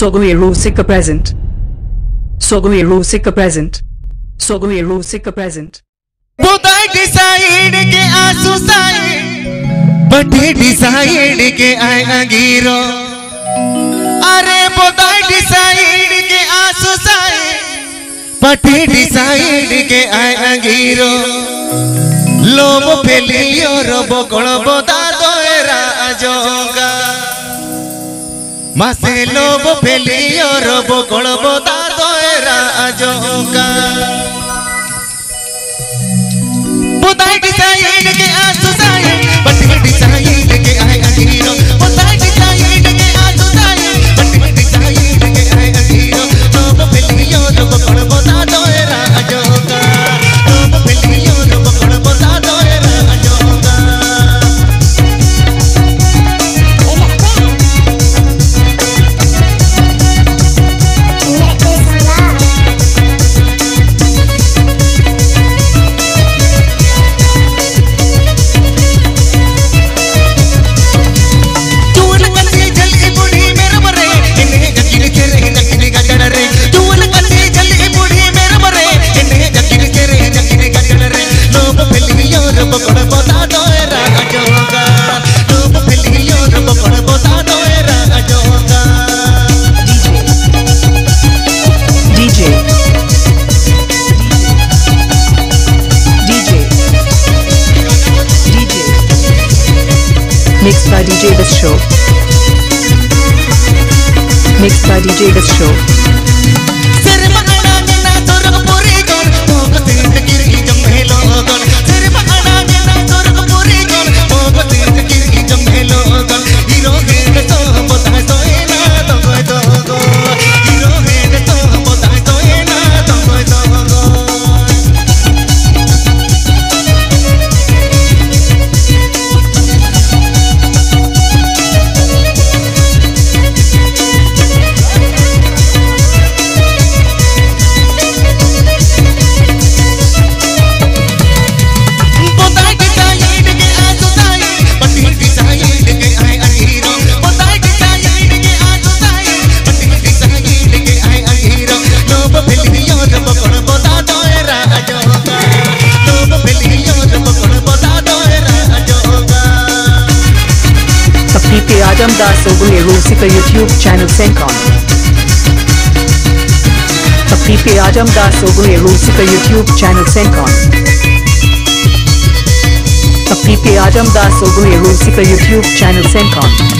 Sogoe Rusica present. Sogoe Rusica present. Sogoe Rusica present. बोदाई decide के आंसू side बटे डिसाइड के आए अंगीरो अरे बोदाई डिसाइड के आंसू साइड बटे डिसाइड के आए अंगीरो लोब फेलियो रोबो कोण बोदा दोएरा जोगा मासे लोब फेलियो रोबो कोण बोदा दोएरा जोगा बोदाई डिसाइड के आंसू साइड बटे डिसाइड के आए अंगीरो बोदाई डिसाइड के आंसू साइड बटे डिसाइड के आए अंगीरो लोब फेलियो रोबो कोण बोदा दोएरा जोगा लोब फेलियो रोबो कोण बोदा दोएरा जोगा Mixed by DJ This Show. Mixed by DJ This Show. Ajamdas Sogoe Rusica YouTube channel Sencon. Papipe Ajamdas Sogoe Rusica YouTube channel Sencon. Papipe Ajamdas Sogoe Rusica YouTube channel Sencon.